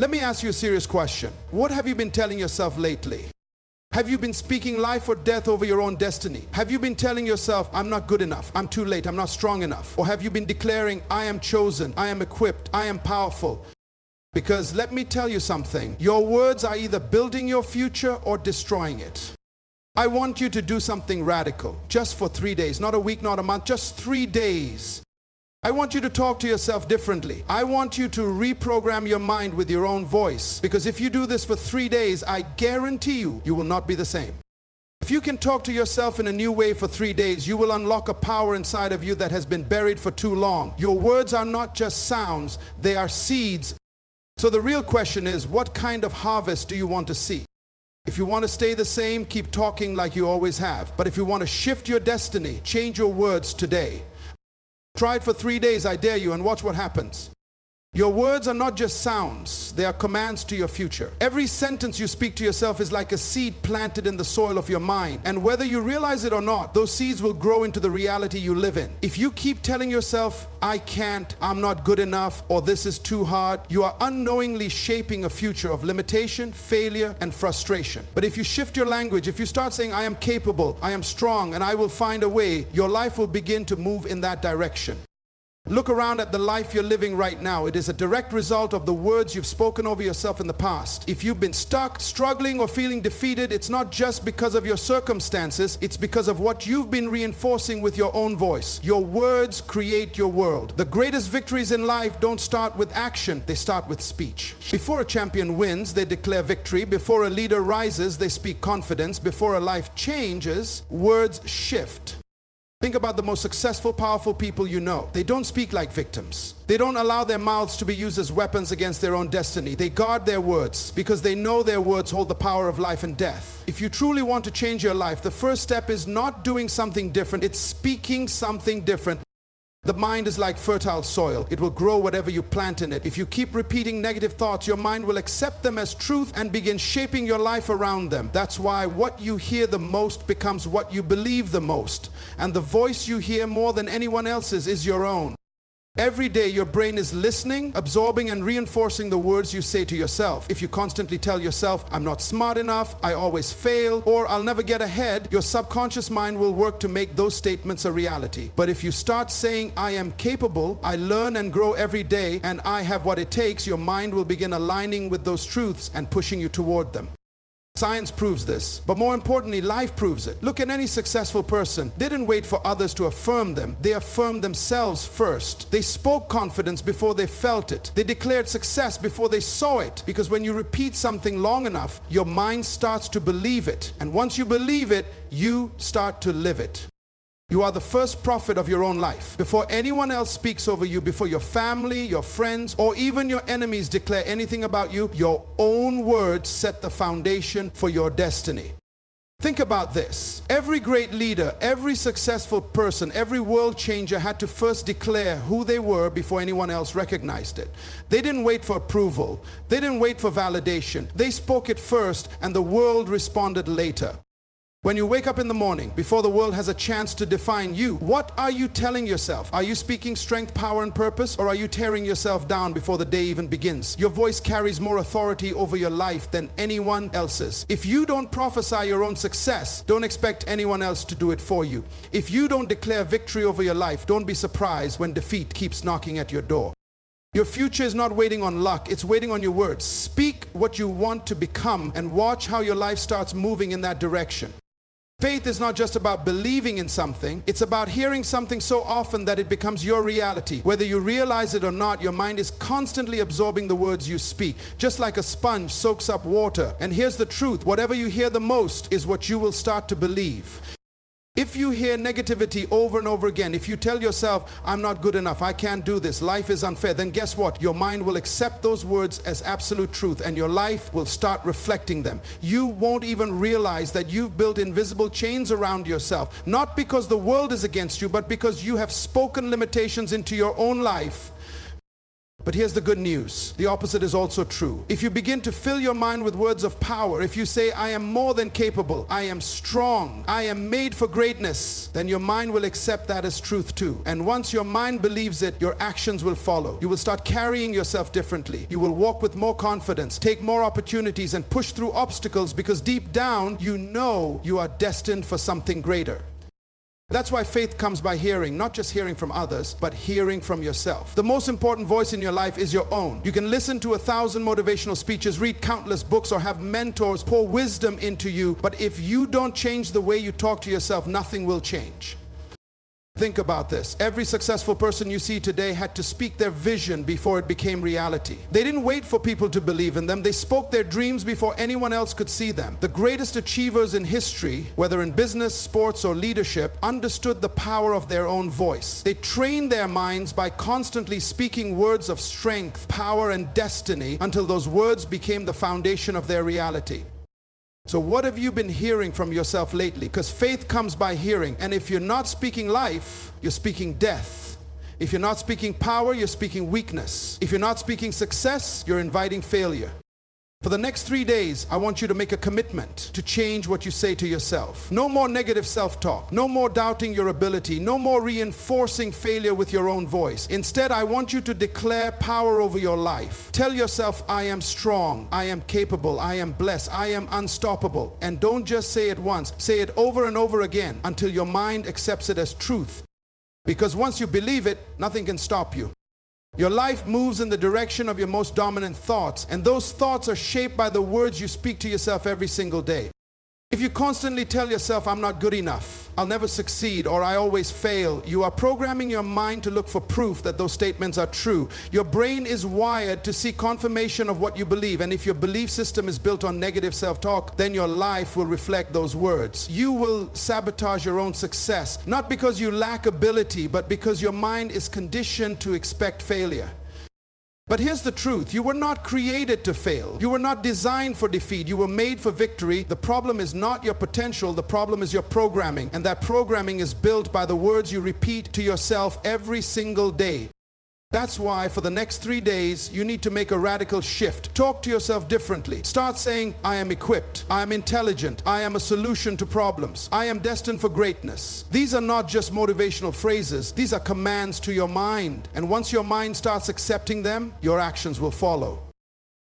Let me ask you a serious question. What have you been telling yourself lately? Have you been speaking life or death over your own destiny? Have you been telling yourself, I'm not good enough, I'm too late, I'm not strong enough? Or have you been declaring, I am chosen, I am equipped, I am powerful? Because let me tell you something, your words are either building your future or destroying it. I want you to do something radical, just for 3 days, not a week, not a month, just 3 days. I want you to talk to yourself differently. I want you to reprogram your mind with your own voice. Because if you do this for 3 days, I guarantee you, you will not be the same. If you can talk to yourself in a new way for 3 days, you will unlock a power inside of you that has been buried for too long. Your words are not just sounds, they are seeds. So the real question is, what kind of harvest do you want to see? If you want to stay the same, keep talking like you always have. But if you want to shift your destiny, change your words today. Try it for 3 days, I dare you, and watch what happens. Your words are not just sounds, they are commands to your future. Every sentence you speak to yourself is like a seed planted in the soil of your mind. And whether you realize it or not, those seeds will grow into the reality you live in. If you keep telling yourself, I can't, I'm not good enough, or this is too hard, you are unknowingly shaping a future of limitation, failure, and frustration. But if you shift your language, if you start saying, I am capable, I am strong, and I will find a way, your life will begin to move in that direction. Look around at the life you're living right now. It is a direct result of the words you've spoken over yourself in the past. If you've been stuck, struggling, or feeling defeated, it's not just because of your circumstances, it's because of what you've been reinforcing with your own voice. Your words create your world. The greatest victories in life don't start with action, they start with speech. Before a champion wins, they declare victory. Before a leader rises, they speak confidence. Before a life changes, words shift. Think about the most successful, powerful people you know. They don't speak like victims. They don't allow their mouths to be used as weapons against their own destiny. They guard their words because they know their words hold the power of life and death. If you truly want to change your life, the first step is not doing something different. It's speaking something different. The mind is like fertile soil. It will grow whatever you plant in it. If you keep repeating negative thoughts, your mind will accept them as truth and begin shaping your life around them. That's why what you hear the most becomes what you believe the most. And the voice you hear more than anyone else's is your own. Every day your brain is listening, absorbing, and reinforcing the words you say to yourself. If you constantly tell yourself, I'm not smart enough, I always fail, or I'll never get ahead, your subconscious mind will work to make those statements a reality. But if you start saying, I am capable, I learn and grow every day, and I have what it takes, your mind will begin aligning with those truths and pushing you toward them. Science proves this, but more importantly, life proves it. Look at any successful person. They didn't wait for others to affirm them. They affirmed themselves first. They spoke confidence before they felt it. They declared success before they saw it. Because when you repeat something long enough, your mind starts to believe it. And once you believe it, you start to live it. You are the first prophet of your own life. Before anyone else speaks over you, before your family, your friends, or even your enemies declare anything about you, your own words set the foundation for your destiny. Think about this. Every great leader, every successful person, every world changer had to first declare who they were before anyone else recognized it. They didn't wait for approval. They didn't wait for validation. They spoke it first, and the world responded later. When you wake up in the morning, before the world has a chance to define you, what are you telling yourself? Are you speaking strength, power, and purpose? Or are you tearing yourself down before the day even begins? Your voice carries more authority over your life than anyone else's. If you don't prophesy your own success, don't expect anyone else to do it for you. If you don't declare victory over your life, don't be surprised when defeat keeps knocking at your door. Your future is not waiting on luck, it's waiting on your words. Speak what you want to become and watch how your life starts moving in that direction. Faith is not just about believing in something, it's about hearing something so often that it becomes your reality. Whether you realize it or not, your mind is constantly absorbing the words you speak, just like a sponge soaks up water. And here's the truth, whatever you hear the most is what you will start to believe. If you hear negativity over and over again, if you tell yourself, I'm not good enough, I can't do this, life is unfair, then guess what? Your mind will accept those words as absolute truth and your life will start reflecting them. You won't even realize that you've built invisible chains around yourself, not because the world is against you, but because you have spoken limitations into your own life. But here's the good news. The opposite is also true. If you begin to fill your mind with words of power, if you say, I am more than capable, I am strong, I am made for greatness, then your mind will accept that as truth too. And once your mind believes it, your actions will follow. You will start carrying yourself differently. You will walk with more confidence, take more opportunities, and push through obstacles because deep down, you know you are destined for something greater. That's why faith comes by hearing, not just hearing from others, but hearing from yourself. The most important voice in your life is your own. You can listen to 1,000 motivational speeches, read countless books, or have mentors pour wisdom into you, but if you don't change the way you talk to yourself, nothing will change. Think about this. Every successful person you see today had to speak their vision before it became reality. They didn't wait for people to believe in them. They spoke their dreams before anyone else could see them. The greatest achievers in history, whether in business, sports, or leadership, understood the power of their own voice. They trained their minds by constantly speaking words of strength, power, and destiny until those words became the foundation of their reality. So what have you been hearing from yourself lately? Because faith comes by hearing. And if you're not speaking life, you're speaking death. If you're not speaking power, you're speaking weakness. If you're not speaking success, you're inviting failure. For the next 3 days, I want you to make a commitment to change what you say to yourself. No more negative self-talk. No more doubting your ability. No more reinforcing failure with your own voice. Instead, I want you to declare power over your life. Tell yourself, I am strong. I am capable. I am blessed. I am unstoppable. And don't just say it once. Say it over and over again until your mind accepts it as truth. Because once you believe it, nothing can stop you. Your life moves in the direction of your most dominant thoughts, and those thoughts are shaped by the words you speak to yourself every single day. If you constantly tell yourself, I'm not good enough, I'll never succeed, or I always fail, you are programming your mind to look for proof that those statements are true. Your brain is wired to seek confirmation of what you believe, and if your belief system is built on negative self-talk, then your life will reflect those words. You will sabotage your own success, not because you lack ability, but because your mind is conditioned to expect failure. But here's the truth. You were not created to fail. You were not designed for defeat. You were made for victory. The problem is not your potential. The problem is your programming. And that programming is built by the words you repeat to yourself every single day. That's why for the next 3 days, you need to make a radical shift. Talk to yourself differently. Start saying, I am equipped. I am intelligent. I am a solution to problems. I am destined for greatness. These are not just motivational phrases. These are commands to your mind. And once your mind starts accepting them, your actions will follow.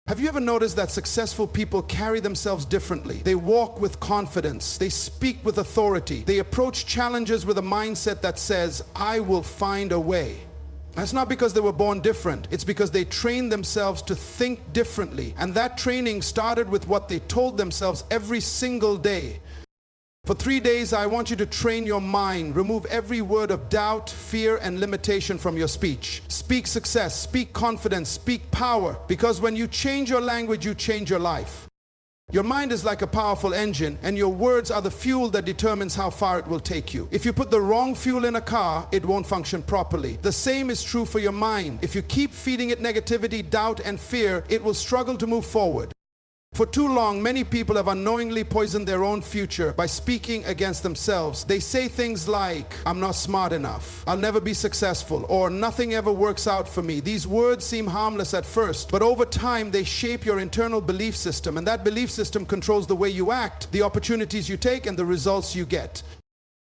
Have you ever noticed that successful people carry themselves differently? They walk with confidence. They speak with authority. They approach challenges with a mindset that says, I will find a way. That's not because they were born different. It's because they trained themselves to think differently. And that training started with what they told themselves every single day. For 3 days, I want you to train your mind. Remove every word of doubt, fear, and limitation from your speech. Speak success, speak confidence, speak power. Because when you change your language, you change your life. Your mind is like a powerful engine, and your words are the fuel that determines how far it will take you. If you put the wrong fuel in a car, it won't function properly. The same is true for your mind. If you keep feeding it negativity, doubt, and fear, it will struggle to move forward. For too long, many people have unknowingly poisoned their own future by speaking against themselves. They say things like, I'm not smart enough, I'll never be successful, or nothing ever works out for me. These words seem harmless at first, but over time they shape your internal belief system, and that belief system controls the way you act, the opportunities you take, and the results you get.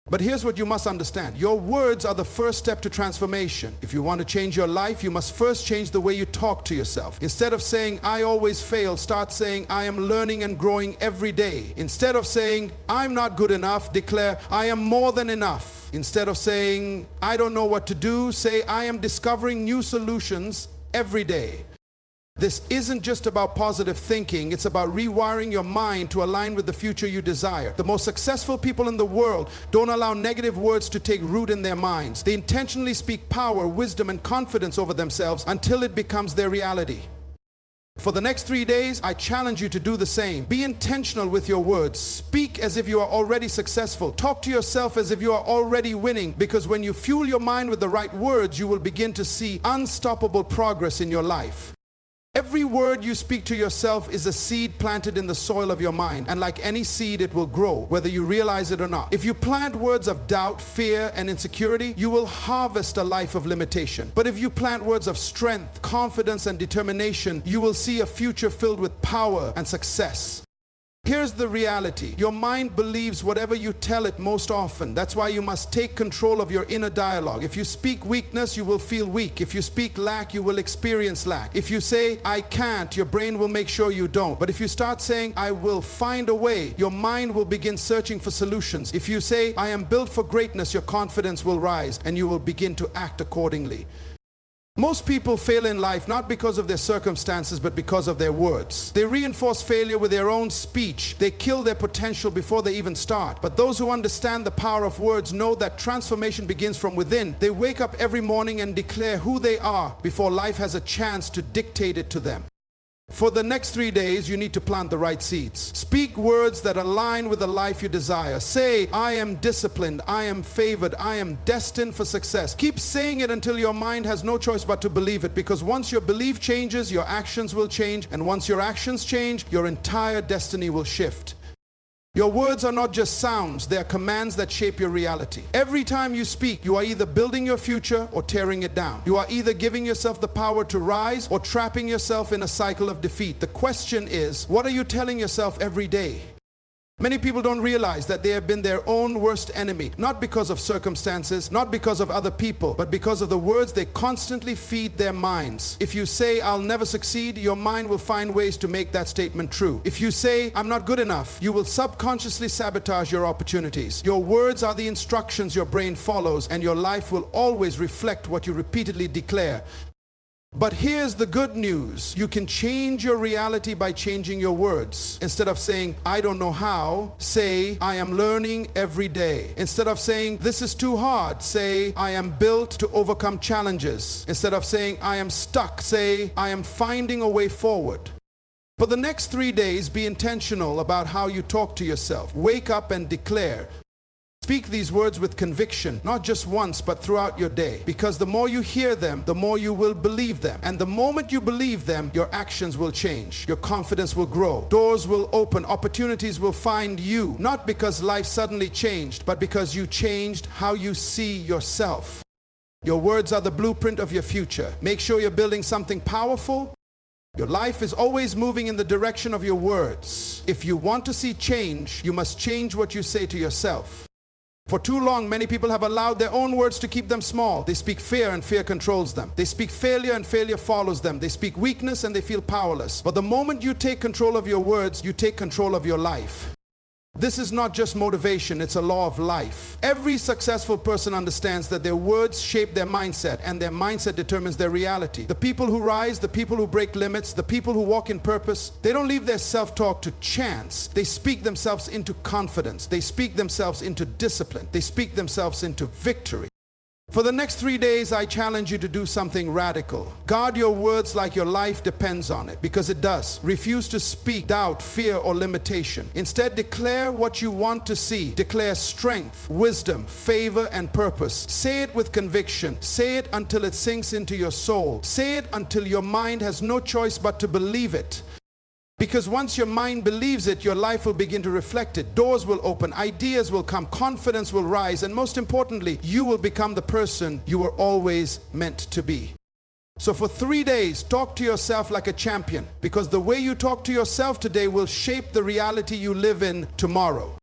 But here's what you must understand. Your words are the first step to transformation. If you want to change your life, you must first change the way you talk to yourself. Instead of saying, I always fail, start saying, I am learning and growing every day. Instead of saying, I'm not good enough, declare, I am more than enough. Instead of saying, I don't know what to do, say, I am discovering new solutions every day. This isn't just about positive thinking, it's about rewiring your mind to align with the future you desire. The most successful people in the world don't allow negative words to take root in their minds. They intentionally speak power, wisdom, and confidence over themselves until it becomes their reality. For the next 3 days, I challenge you to do the same. Be intentional with your words. Speak as if you are already successful. Talk to yourself as if you are already winning, because when you fuel your mind with the right words, you will begin to see unstoppable progress in your life. Every word you speak to yourself is a seed planted in the soil of your mind. And like any seed, it will grow, whether you realize it or not. If you plant words of doubt, fear, and insecurity, you will harvest a life of limitation. But if you plant words of strength, confidence, and determination, you will see a future filled with power and success. Here's the reality. Your mind believes whatever you tell it most often. That's why you must take control of your inner dialogue. If you speak weakness, you will feel weak. If you speak lack, you will experience lack. If you say, I can't, your brain will make sure you don't. But if you start saying, I will find a way, your mind will begin searching for solutions. If you say, I am built for greatness, your confidence will rise and you will begin to act accordingly. Most people fail in life not because of their circumstances, but because of their words. They reinforce failure with their own speech. They kill their potential before they even start. But those who understand the power of words know that transformation begins from within. They wake up every morning and declare who they are before life has a chance to dictate it to them. For the next 3 days, you need to plant the right seeds. Speak words that align with the life you desire. Say, I am disciplined, I am favored, I am destined for success. Keep saying it until your mind has no choice but to believe it, because once your belief changes, your actions will change, and once your actions change, your entire destiny will shift. Your words are not just sounds, they are commands that shape your reality. Every time you speak, you are either building your future or tearing it down. You are either giving yourself the power to rise or trapping yourself in a cycle of defeat. The question is, what are you telling yourself every day? Many people don't realize that they have been their own worst enemy, not because of circumstances, not because of other people, but because of the words they constantly feed their minds. If you say, I'll never succeed, your mind will find ways to make that statement true. If you say, I'm not good enough, you will subconsciously sabotage your opportunities. Your words are the instructions your brain follows, and your life will always reflect what you repeatedly declare. But here's the good news. You can change your reality by changing your words. Instead of saying, I don't know how, say, I am learning every day. Instead of saying, this is too hard, say, I am built to overcome challenges. Instead of saying, I am stuck, say, I am finding a way forward. For the next 3 days, be intentional about how you talk to yourself. Wake up and declare. Speak these words with conviction, not just once, but throughout your day. Because the more you hear them, the more you will believe them. And the moment you believe them, your actions will change. Your confidence will grow. Doors will open. Opportunities will find you. Not because life suddenly changed, but because you changed how you see yourself. Your words are the blueprint of your future. Make sure you're building something powerful. Your life is always moving in the direction of your words. If you want to see change, you must change what you say to yourself. For too long, many people have allowed their own words to keep them small. They speak fear and fear controls them. They speak failure and failure follows them. They speak weakness and they feel powerless. But the moment you take control of your words, you take control of your life. This is not just motivation, it's a law of life. Every successful person understands that their words shape their mindset, and their mindset determines their reality. The people who rise, the people who break limits, the people who walk in purpose, they don't leave their self-talk to chance. They speak themselves into confidence. They speak themselves into discipline. They speak themselves into victory. For the next 3 days, I challenge you to do something radical. Guard your words like your life depends on it, because it does. Refuse to speak doubt, fear, or limitation. Instead, declare what you want to see. Declare strength, wisdom, favor, and purpose. Say it with conviction. Say it until it sinks into your soul. Say it until your mind has no choice but to believe it. Because once your mind believes it, your life will begin to reflect it. Doors will open, ideas will come, confidence will rise, and most importantly, you will become the person you were always meant to be. So for 3 days, talk to yourself like a champion, because the way you talk to yourself today will shape the reality you live in tomorrow.